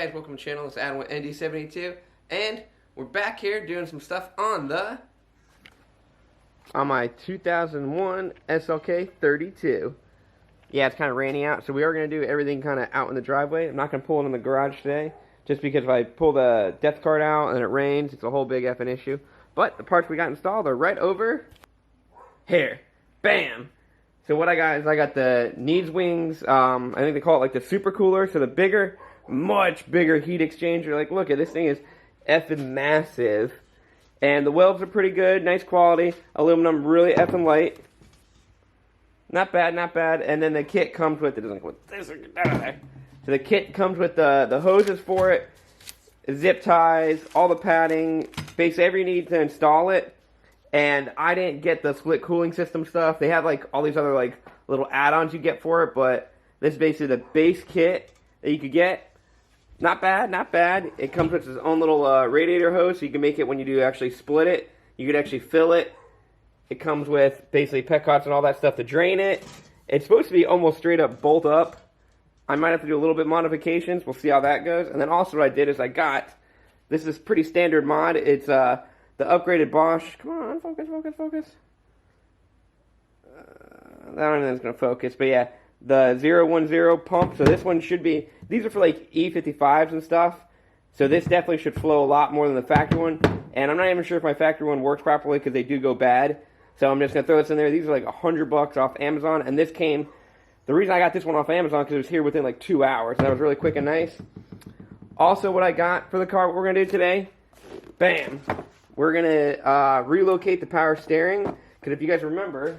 guys, welcome to the channel. It's Adam with ND72, and we're back here doing some stuff on my 2001 SLK32. Yeah, it's kind of rainy out, so we are going to do everything kind of out in the driveway. I'm not going to pull it in the garage today, just because if I pull the depth card out and it rains, it's a whole big effing issue. But the parts we got installed are right over here. Bam! So what I got is I got the NeedsWings, I think they call it like the super cooler, so the bigger, much bigger heat exchanger. Like, look at this thing is effing massive. And the welds are pretty good, nice quality, aluminum, really effing light. Not bad, not bad. And then the kit comes with, it doesn't come with this, get out of there. So the kit comes with the hoses for it, zip ties, all the padding, basically everything you need to install it. And I didn't get the split cooling system stuff. They have like all these other like little add-ons you get for it, but this is basically the base kit that you could get. Not bad, not bad. It comes with its own little radiator hose, so you can make it when you do actually split it. You could actually fill it. It comes with basically petcots and all that stuff to drain it. It's supposed to be almost straight up bolt up. I might have to do a little bit modifications. We'll see how that goes. And then also what I did is I got, this is pretty standard mod. It's the upgraded Bosch. Come on, focus, focus, focus. I don't know if it's going to focus, but yeah, the 010 pump. So this one should be, these are for like E55s and stuff. So this definitely should flow a lot more than the factory one. And I'm not even sure if my factory one works properly because they do go bad. So I'm just going to throw this in there. These are like $100 off Amazon. And this came, the reason I got this one off Amazon because it was here within like 2 hours. And that was really quick and nice. Also what I got for the car, what we're going to do today, bam. We're going to relocate the power steering, because if you guys remember,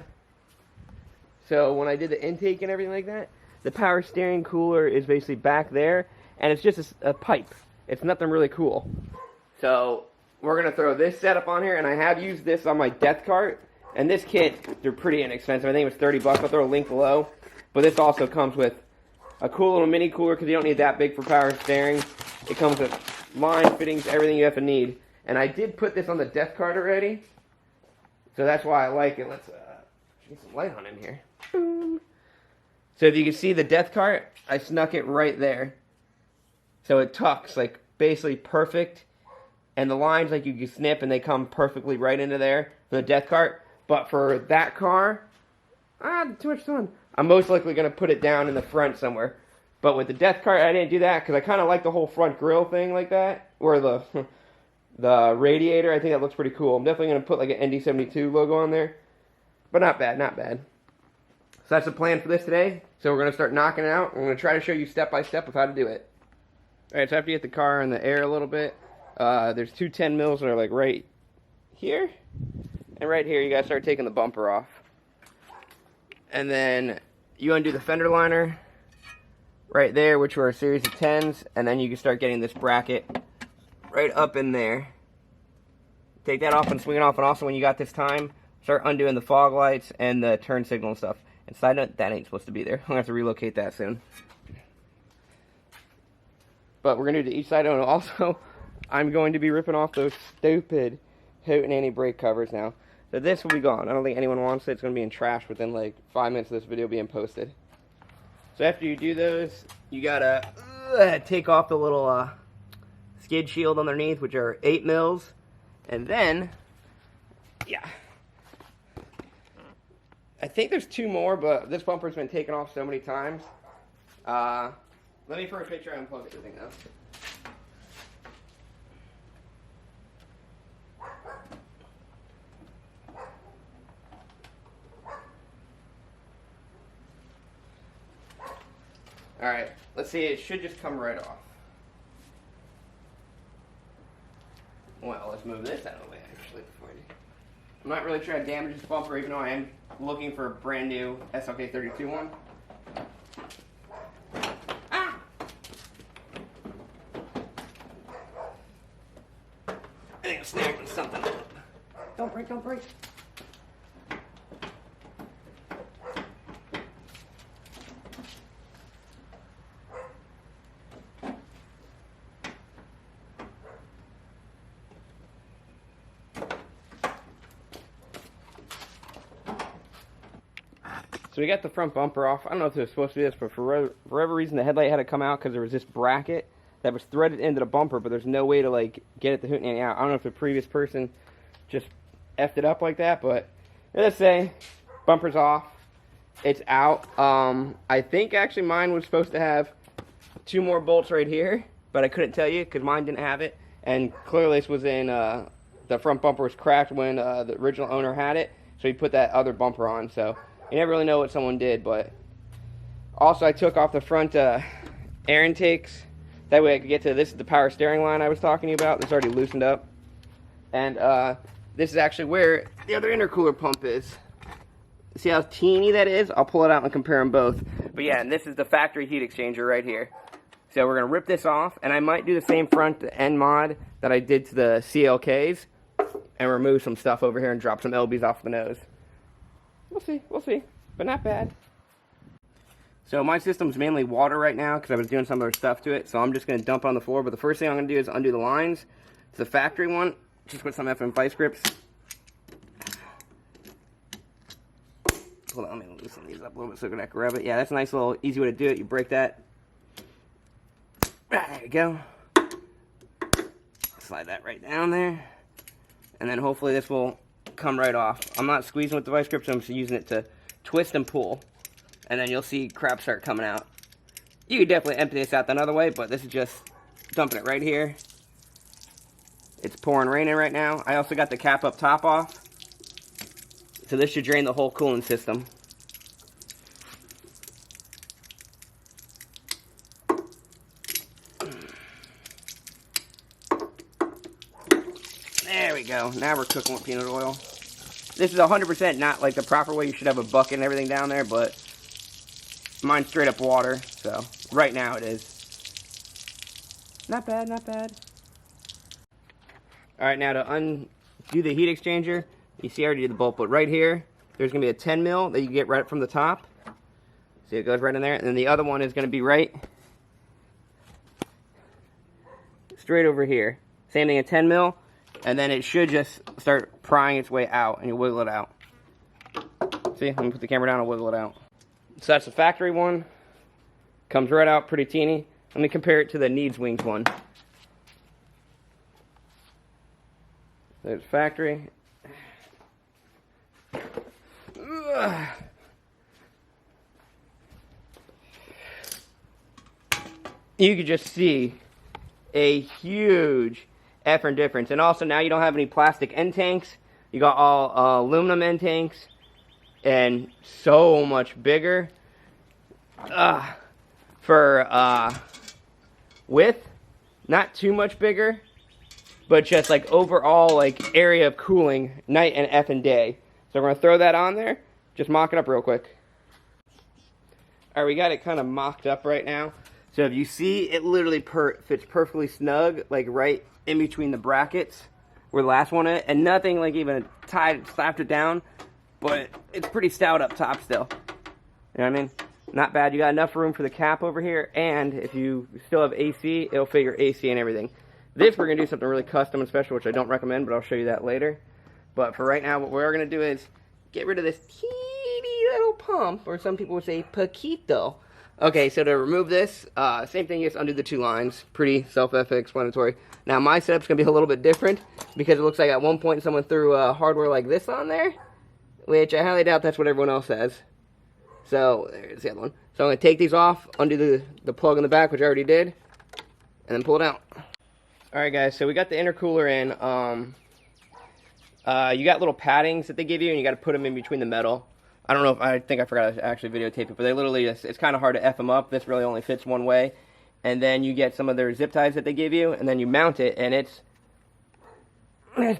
so when I did the intake and everything like that, the power steering cooler is basically back there, and it's just a pipe. It's nothing really cool. So we're going to throw this setup on here, and I have used this on my death cart, and this kit, they're pretty inexpensive. I think it was $30. I'll throw a link below. But this also comes with a cool little mini cooler, because you don't need that big for power steering. It comes with line fittings, everything you have to need. And I did put this on the death card already, so that's why I like it. Let's get some light on in here. Boom. So if you can see the death cart, I snuck it right there. So it tucks, like, basically perfect. And the lines, like, you can snip, and they come perfectly right into there for the death cart. But for that car, too much sun. I'm most likely going to put it down in the front somewhere. But with the death cart, I didn't do that, because I kind of like the whole front grille thing like that. Or the radiator, I think that looks pretty cool. I'm definitely going to put like an ND72 logo on there. But not bad, not bad. So that's the plan for this today. So we're going to start knocking it out. We're going to try to show you step by step of how to do it. Alright, so after you get the car in the air a little bit, there's two 10 mils that are like right here. And right here, you got to start taking the bumper off. And then you undo the fender liner right there, which are a series of 10s. And then you can start getting this bracket right up in there. Take that off and swing it off. And also when you got this time, start undoing the fog lights and the turn signal and stuff. And side note, that ain't supposed to be there. I'm going to have to relocate that soon. But we're going to do to each side. And also, I'm going to be ripping off those stupid Houghton anti-brake covers now. So this will be gone. I don't think anyone wants it. It's going to be in trash within like 5 minutes of this video being posted. So after you do those, you got to take off the little skid shield underneath, which are 8 mils, and then, yeah, I think there's 2 more, but this bumper's been taken off so many times. Let me for a picture unplug everything though. Alright, let's see, it should just come right off. Well, let's move this out of the way, actually, before I do. I'm not really trying to damage this bumper, even though I am looking for a brand new SLK32 one. Ah! I think I'm snagging something. Don't break, don't break. So we got the front bumper off. I don't know if it was supposed to be this, but for whatever reason, the headlight had to come out because there was this bracket that was threaded into the bumper, but there's no way to like get it to hootenanny out. I don't know if the previous person just effed it up like that, but let's say bumper's off, it's out. I think actually mine was supposed to have 2 more bolts right here, but I couldn't tell you because mine didn't have it, and clearly this was in the front bumper was cracked when the original owner had it, so he put that other bumper on. So you never really know what someone did. But also I took off the front air intakes. That way I could get to, this is the power steering line I was talking to you about. It's already loosened up. And this is actually where the other intercooler pump is. See how teeny that is? I'll pull it out and compare them both. But yeah, and this is the factory heat exchanger right here. So we're going to rip this off, and I might do the same front end mod that I did to the CLKs and remove some stuff over here and drop some LBs off the nose. We'll see, but not bad. So my system's mainly water right now because I was doing some other stuff to it, so I'm just going to dump on the floor. But the first thing I'm going to do is undo the lines. It's the factory one, just with some FM vice grips. Hold on, let me loosen these up a little bit so I can grab it. Yeah, that's a nice little easy way to do it. You break that. There you go. Slide that right down there. And then hopefully this will come right off. I'm not squeezing with the vice grips, I'm just using it to twist and pull. And then you'll see crap start coming out. You could definitely empty this out another way, but this is just dumping it right here. It's pouring rain in right now. I also got the cap up top off. So this should drain the whole cooling system. There we go. Now we're cooking with peanut oil. This is 100% not like the proper way. You should have a bucket and everything down there, but mine's straight up water, so right now it is. Not bad, not bad. Alright, now to undo the heat exchanger, you see I already did the bolt, but right here, there's going to be a 10 mil that you get right from the top. See, it goes right in there, and then the other one is going to be right straight over here. Same thing, a 10 mil, and then it should just start prying its way out, and you wiggle it out. See, let me put the camera down and wiggle it out. So that's the factory one. Comes right out pretty teeny. Let me compare it to the NeedsWing one. There's factory. Ugh. You could just see a huge effort difference. And also now you don't have any plastic end tanks. You got all aluminum end tanks. And so much bigger. For width, not too much bigger, but just like overall like area of cooling night and effing day. So we're gonna throw that on there. Just mock it up real quick. All right, we got it kind of mocked up right now. So if you see, it literally fits perfectly snug, like right in between the brackets where the last one is, and nothing like even slapped it down. But it's pretty stout up top still. You know what I mean? Not bad. You got enough room for the cap over here, and if you still have AC, it'll fit your AC and everything. This, we're going to do something really custom and special, which I don't recommend, but I'll show you that later. But for right now, what we're going to do is get rid of this teeny little pump, or some people would say paquito. Okay, so to remove this, same thing, you just undo the 2 lines. Pretty self-explanatory. Now, my setup's going to be a little bit different, because it looks like at one point someone threw hardware like this on there, which I highly doubt that's what everyone else has. So, there's the other one. So I'm going to take these off, undo the plug in the back, which I already did, and then pull it out. Alright guys, so we got the intercooler in. You got little paddings that they give you, and you got to put them in between the metal. I don't know if, I think I forgot to actually videotape it, but they literally just, it's kind of hard to F them up. This really only fits one way. And then you get some of their zip ties that they give you, and then you mount it, and it's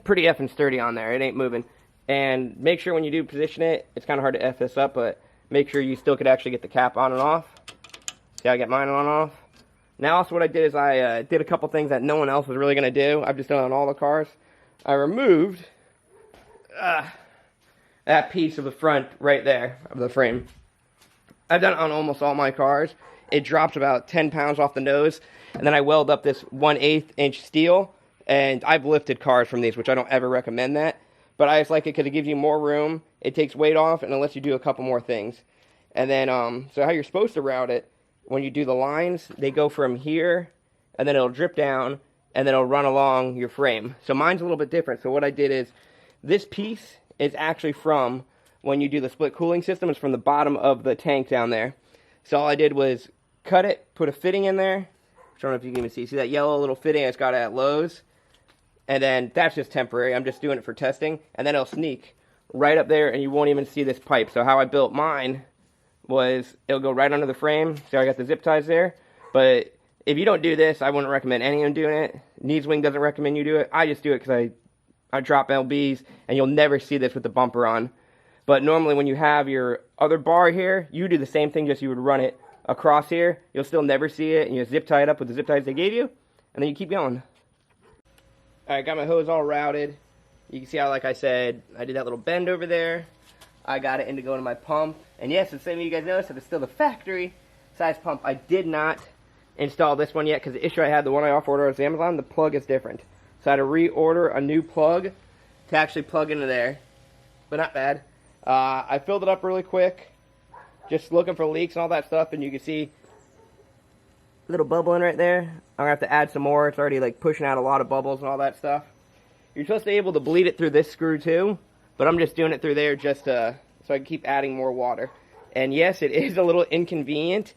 pretty effing sturdy on there. It ain't moving. And make sure when you do position it, it's kind of hard to F this up, but make sure you still could actually get the cap on and off. See how I get mine on and off? Now also what I did is I did a couple things that no one else was really going to do. I've just done it on all the cars. I removed that piece of the front right there of the frame. I've done it on almost all my cars. It drops about 10 pounds off the nose, and then I weld up this 1/8 inch steel, and I've lifted cars from these, which I don't ever recommend that. But I just like it because it gives you more room, it takes weight off, and it lets you do a couple more things. And then, so how you're supposed to route it, when you do the lines, they go from here and then it'll drip down, and then it'll run along your frame. So mine's a little bit different. So what I did is, this piece is actually from when you do the split cooling system. It's from the bottom of the tank down there. So all I did was cut it, put a fitting in there. I don't know if you can even see. See that yellow little fitting I just got at Lowe's? And then that's just temporary. I'm just doing it for testing. And then it'll sneak right up there, and you won't even see this pipe. So how I built mine was it'll go right under the frame. So I got the zip ties there. But if you don't do this, I wouldn't recommend anyone doing it. NeedsWing doesn't recommend you do it. I just do it because I drop LBs, and you'll never see this with the bumper on. But normally when you have your other bar here, you do the same thing, just you would run it across here. You'll still never see it, and you zip tie it up with the zip ties they gave you, and then you keep going. Alright, got my hose all routed. You can see how, like I said, I did that little bend over there. I got it in to go into my pump. And yes, the same way you guys noticed, that it's still the factory size pump. I did not install this one yet, because the issue I had, the one I off-ordered on Amazon, the plug is different. So I had to reorder a new plug to actually plug into there. But not bad. I filled it up really quick, just looking for leaks and all that stuff, and you can see a little bubbling right there. I'm going to have to add some more. It's already like pushing out a lot of bubbles and all that stuff. You're supposed to be able to bleed it through this screw too, but I'm just doing it through there just so I can keep adding more water. And yes, it is a little inconvenient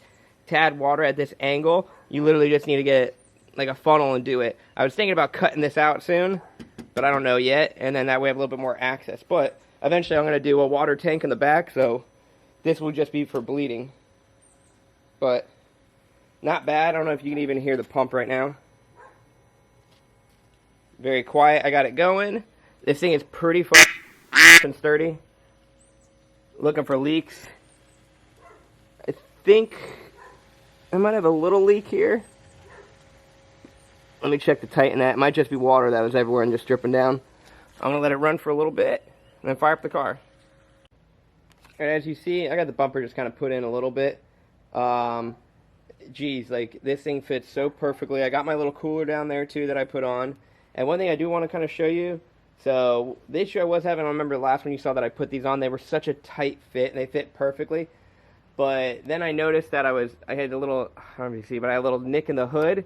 to add water at this angle. You literally just need to get like a funnel and do it. I was thinking about cutting this out soon, but I don't know yet, and then that way I have a little bit more access. But eventually I'm going to do a water tank in the back, so this will just be for bleeding. But not bad. I don't know if you can even hear the pump right now. Very quiet. I got it going. This thing is pretty fucking sturdy. Looking for leaks. I think I might have a little leak here. Let me check to tighten that. It might just be water that was everywhere and just dripping down. I'm going to let it run for a little bit and then fire up the car. And as you see, I got the bumper just kind of put in a little bit. Geez, like this thing fits so perfectly. I got my little cooler down there too that I put on. And one thing I do want to kind of show you. So the issue I was having, I remember last when you saw that I put these on, they were such a tight fit and they fit perfectly. But then I noticed that I had a little, I don't know if you see, but I had a little nick in the hood.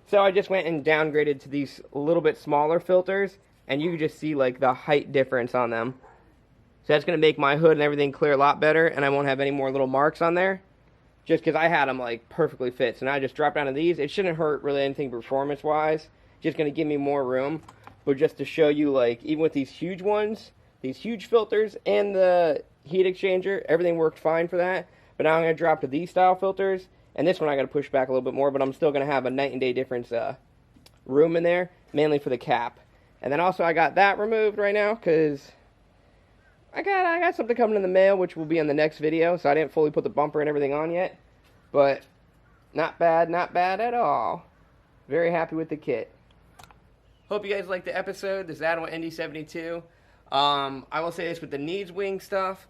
So I just went and downgraded to these a little bit smaller filters, and you can just see like the height difference on them. So that's going to make my hood and everything clear a lot better, and I won't have any more little marks on there, just because I had them like perfectly fit. So now I just dropped down to these. It shouldn't hurt really anything performance-wise, just going to give me more room. But just to show you, like, even with these huge ones, these huge filters, and the heat exchanger, everything worked fine for that. But now I'm going to drop to these style filters, and this one I got to push back a little bit more, but I'm still going to have a night and day difference room in there, mainly for the cap. And then also I got that removed right now, because I got something coming in the mail, which will be in the next video, so I didn't fully put the bumper and everything on yet. But not bad at all. Very happy with the kit. Hope you guys liked the episode. This is Adam with ND72. I will say this with the NeedsWing stuff.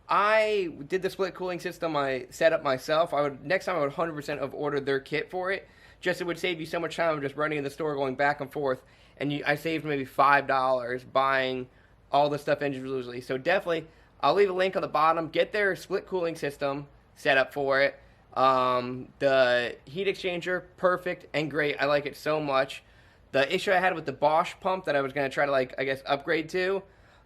I did the split cooling system I set up myself. Next time I would 100% have ordered their kit for it. Just it would save you so much time of just running in the store, going back and forth. And I saved maybe $5 buying all the stuff individually. So definitely, I'll leave a link on the bottom. Get their split cooling system set up for it. The heat exchanger, perfect and great. I like it so much. The issue I had with the Bosch pump that I was going to try to, like, I guess, upgrade to,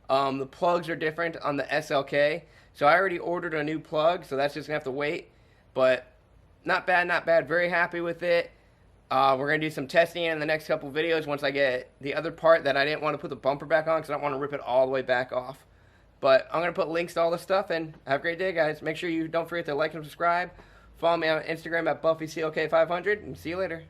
the plugs are different on the SLK. So I already ordered a new plug, so that's just going to have to wait. But not bad, not bad. Very happy with it. We're going to do some testing in the next couple videos once I get the other part that I didn't want to put the bumper back on because I don't want to rip it all the way back off. But I'm going to put links to all this stuff, and have a great day, guys. Make sure you don't forget to like and subscribe. Follow me on Instagram at BuffyCLK500, and see you later.